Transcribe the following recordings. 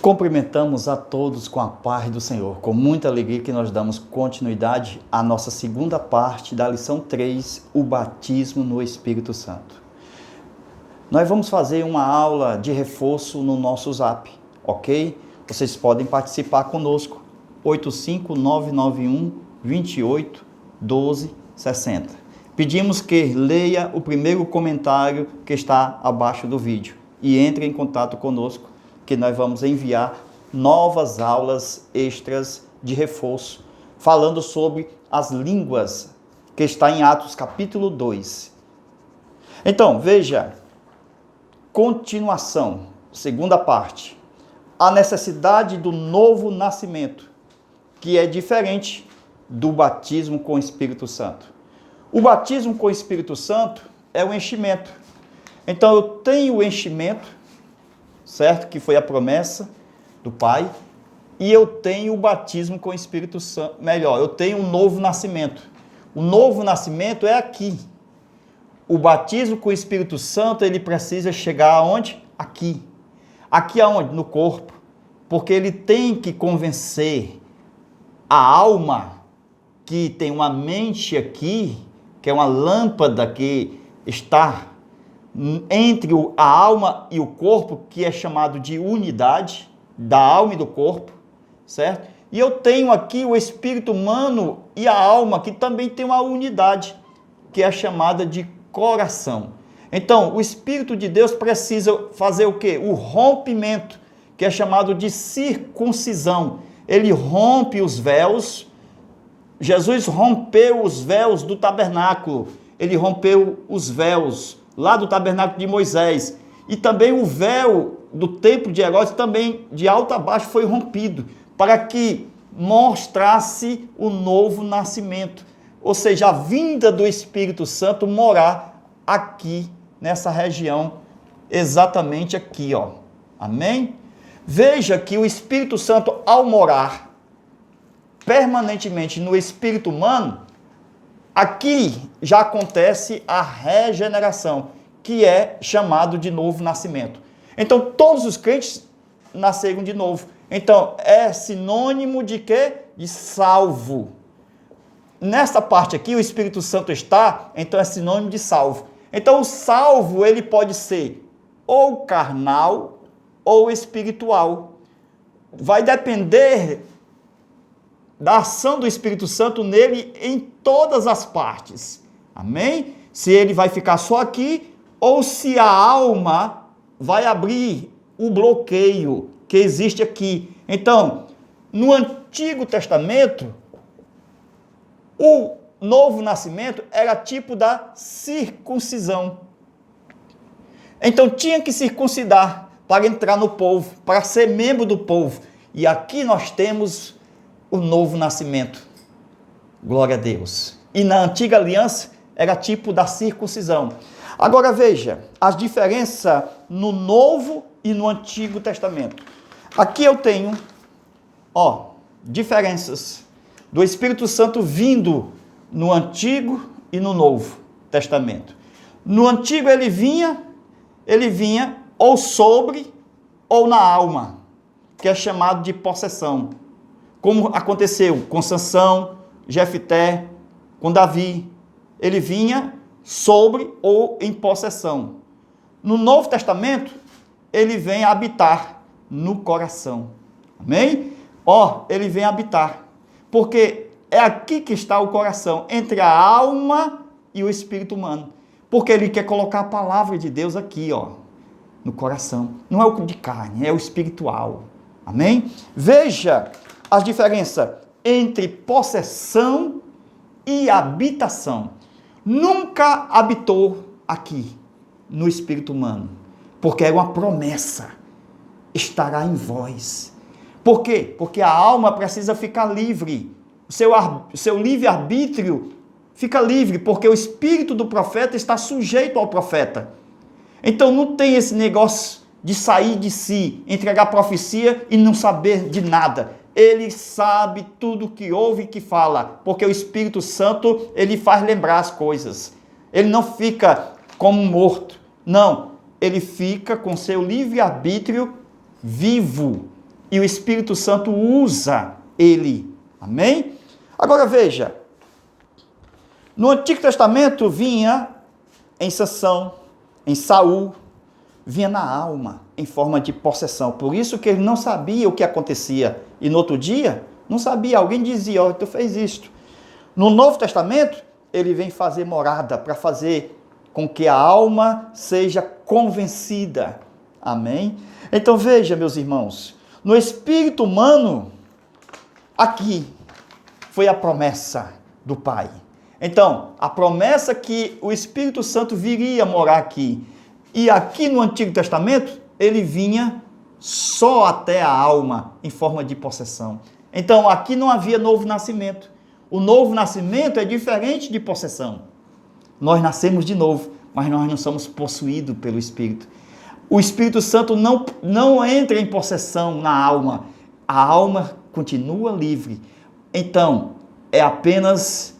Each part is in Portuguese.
Cumprimentamos a todos com a paz do Senhor. Com muita alegria que nós damos continuidade à nossa segunda parte da lição 3, o batismo no Espírito Santo. Nós vamos fazer uma aula de reforço no nosso Zap, ok? Vocês podem participar conosco, 85991 28 12 60. Pedimos que leia o primeiro comentário que está abaixo do vídeo e entre em contato conosco, que nós vamos enviar novas aulas extras de reforço, falando sobre as línguas, que está em Atos capítulo 2. Então, veja, continuação, segunda parte, a necessidade do novo nascimento, que é diferente do batismo com o Espírito Santo. O batismo com o Espírito Santo é o enchimento. Então, eu tenho o enchimento, certo? Que foi a promessa do Pai. E eu tenho o batismo com o Espírito Santo. Melhor, eu tenho um novo nascimento. O novo nascimento é aqui. O batismo com o Espírito Santo, ele precisa chegar aonde? Aqui. Aqui aonde? No corpo. Porque ele tem que convencer a alma, que tem uma mente aqui, que é uma lâmpada que está entre a alma e o corpo, que é chamado de unidade da alma e do corpo, certo? E eu tenho aqui o espírito humano e a alma, que também tem uma unidade, que é chamada de coração. Então, o Espírito de Deus precisa fazer o quê? O rompimento, que é chamado de circuncisão. Ele rompe os véus. Jesus rompeu os véus do tabernáculo. Ele rompeu os véus lá do tabernáculo de Moisés, e também o véu do templo de Herodes também de alto a baixo foi rompido, para que mostrasse o novo nascimento, ou seja, a vinda do Espírito Santo morar aqui, nessa região, exatamente aqui, ó. Amém? Veja que o Espírito Santo, ao morar permanentemente no espírito humano, aqui já acontece a regeneração, que é chamado de novo nascimento. Então, todos os crentes nasceram de novo. Então, é sinônimo de quê? De salvo. Nesta parte aqui, o Espírito Santo está, então é sinônimo de salvo. Então, o salvo, ele pode ser ou carnal ou espiritual. Vai depender da ação do Espírito Santo nele em todas as partes. Amém? Se ele vai ficar só aqui, ou se a alma vai abrir o bloqueio que existe aqui. Então, no Antigo Testamento, o novo nascimento era tipo da circuncisão. Então, tinha que circuncidar para entrar no povo, para ser membro do povo. E aqui nós temos o novo nascimento. Glória a Deus. E na antiga aliança era tipo da circuncisão. Agora veja, as diferenças no Novo e no Antigo Testamento. Aqui eu tenho, diferenças do Espírito Santo vindo no Antigo e no Novo Testamento. No Antigo ele vinha ou sobre ou na alma, que é chamado de possessão. Como aconteceu com Sansão, Jefté, com Davi. Ele vinha sobre ou em possessão. No Novo Testamento, ele vem habitar no coração. Amém? Ele vem habitar. Porque é aqui que está o coração, entre a alma e o espírito humano. Porque ele quer colocar a palavra de Deus aqui, no coração. Não é o de carne, é o espiritual. Amém? Veja as diferenças entre possessão e habitação. Nunca habitou aqui, no espírito humano, porque é uma promessa, estará em vós. Por quê? Porque a alma precisa ficar livre, o seu livre-arbítrio fica livre, porque o espírito do profeta está sujeito ao profeta. Então não tem esse negócio de sair de si, entregar profecia e não saber de nada. Ele sabe tudo que ouve e que fala, porque o Espírito Santo, ele faz lembrar as coisas. Ele não fica como morto. Não, ele fica com seu livre-arbítrio vivo. e o Espírito Santo usa ele. Amém? Agora veja, no Antigo Testamento vinha em Sansão, em Saul, vinha na alma, em forma de possessão. Por isso que ele não sabia o que acontecia. E no outro dia, não sabia. Alguém dizia, tu fez isto. No Novo Testamento, ele vem fazer morada, para fazer com que a alma seja convencida. Amém? Então veja, meus irmãos, no espírito humano, aqui foi a promessa do Pai. Então, a promessa que o Espírito Santo viria morar aqui. E aqui no Antigo Testamento, ele vinha só até a alma, em forma de possessão. Então, aqui não havia novo nascimento. O novo nascimento é diferente de possessão. Nós nascemos de novo, mas nós não somos possuídos pelo Espírito. O Espírito Santo não entra em possessão na alma. A alma continua livre. Então, é apenas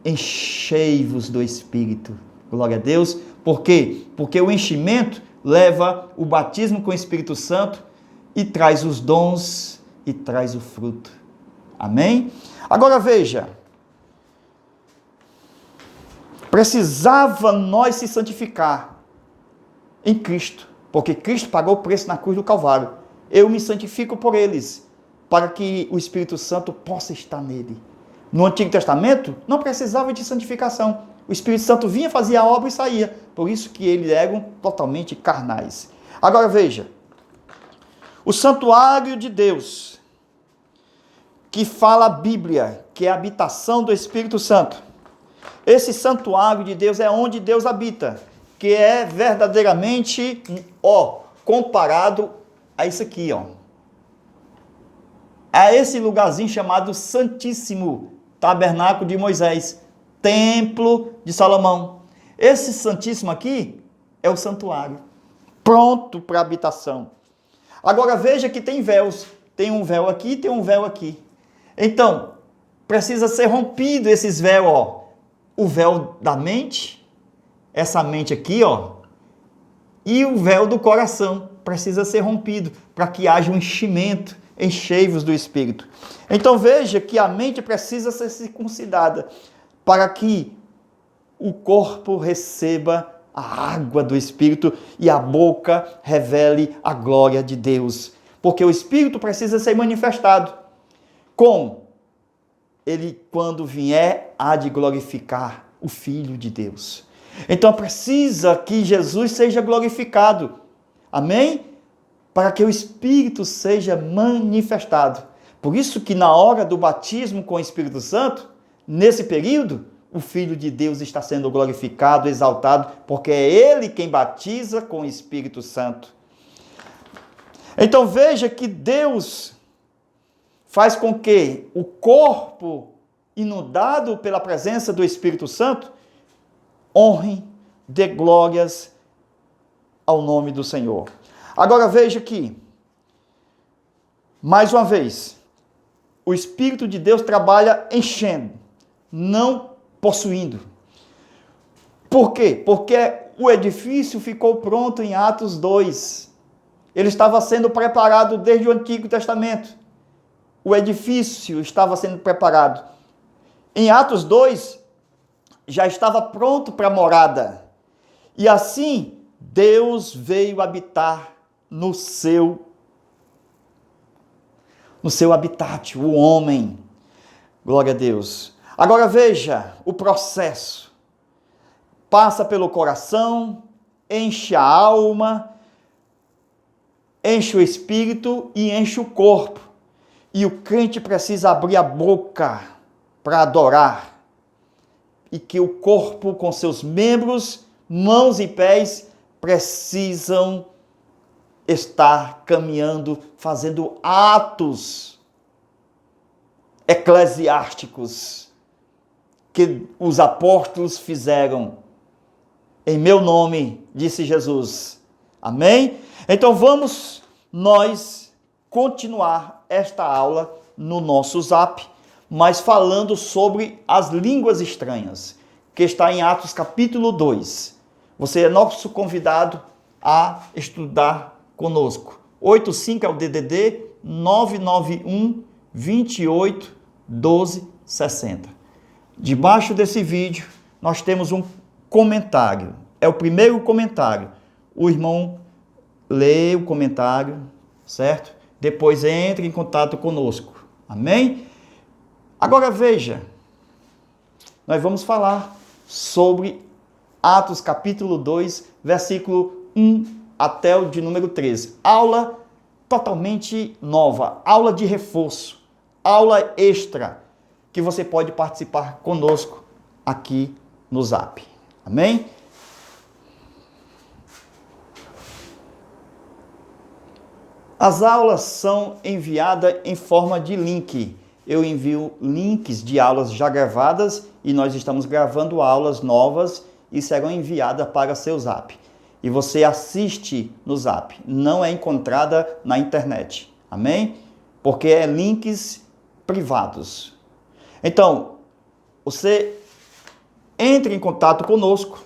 enchei-vos do Espírito. Glória a Deus. Por quê? Porque o enchimento leva o batismo com o Espírito Santo e traz os dons e traz o fruto. Amém? Agora veja. Precisava nós se santificar em Cristo, porque Cristo pagou o preço na cruz do Calvário. Eu me santifico por eles, para que o Espírito Santo possa estar nele. No Antigo Testamento, não precisava de santificação. O Espírito Santo vinha, fazia a obra e saía. Por isso que eles eram totalmente carnais. Agora veja, o santuário de Deus, que fala a Bíblia, que é a habitação do Espírito Santo. Esse santuário de Deus é onde Deus habita, que é verdadeiramente, comparado a isso aqui, a esse lugarzinho chamado Santíssimo, Tabernáculo de Moisés, Templo de Salomão. Esse Santíssimo aqui é o santuário, pronto para habitação. Agora veja que tem véus, tem um véu aqui, tem um véu aqui. Então, precisa ser rompido esses véus, o véu da mente, essa mente aqui, e o véu do coração precisa ser rompido para que haja um enchimento, enchei-vos do Espírito. Então veja que a mente precisa ser circuncidada para que o corpo receba a água do Espírito e a boca revele a glória de Deus. Porque o Espírito precisa ser manifestado. Como? Ele, quando vier, há de glorificar o Filho de Deus. Então precisa que Jesus seja glorificado. Amém? Para que o Espírito seja manifestado. Por isso que na hora do batismo com o Espírito Santo, nesse período, o Filho de Deus está sendo glorificado, exaltado, porque é Ele quem batiza com o Espírito Santo. Então veja que Deus faz com que o corpo inundado pela presença do Espírito Santo honre, dê glórias ao nome do Senhor. Agora veja aqui, mais uma vez, o Espírito de Deus trabalha enchendo, não possuindo. Por quê? Porque o edifício ficou pronto em Atos 2. Ele estava sendo preparado desde o Antigo Testamento. O edifício estava sendo preparado. Em Atos 2, já estava pronto para a morada. E assim, Deus veio habitar no seu habitat, o homem. Glória a Deus. Agora veja o processo. Passa pelo coração, enche a alma, enche o espírito e enche o corpo. E o crente precisa abrir a boca para adorar. E que o corpo com seus membros, mãos e pés precisam estar caminhando, fazendo atos eclesiásticos que os apóstolos fizeram. Em meu nome, disse Jesus. Amém? Então vamos nós continuar esta aula no nosso Zap, mas falando sobre as línguas estranhas, que está em Atos capítulo 2. Você é nosso convidado a estudar conosco. 85 é o DDD 991 28 12 60. Debaixo desse vídeo, nós temos um comentário. É o primeiro comentário. O irmão lê o comentário, certo? Depois entre em contato conosco. Amém? Agora veja, nós vamos falar sobre Atos capítulo 2, versículo 1 até o de número 13. Aula totalmente nova, aula de reforço, aula extra, que você pode participar conosco aqui no Zap. Amém? As aulas são enviadas em forma de link. Eu envio links de aulas já gravadas e nós estamos gravando aulas novas e serão enviadas para seu Zap. E você assiste no Zap. Não é encontrada na internet. Amém? Porque é links privados. Então, você entre em contato conosco,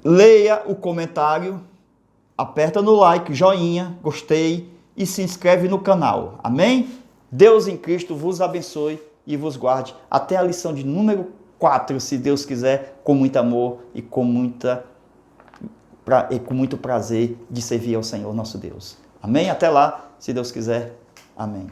leia o comentário, aperta no like, joinha, gostei e se inscreve no canal. Amém? Deus em Cristo vos abençoe e vos guarde até a lição de número 4, se Deus quiser, com muito amor e com muito prazer de servir ao Senhor nosso Deus. Amém? Até lá, se Deus quiser. Amém.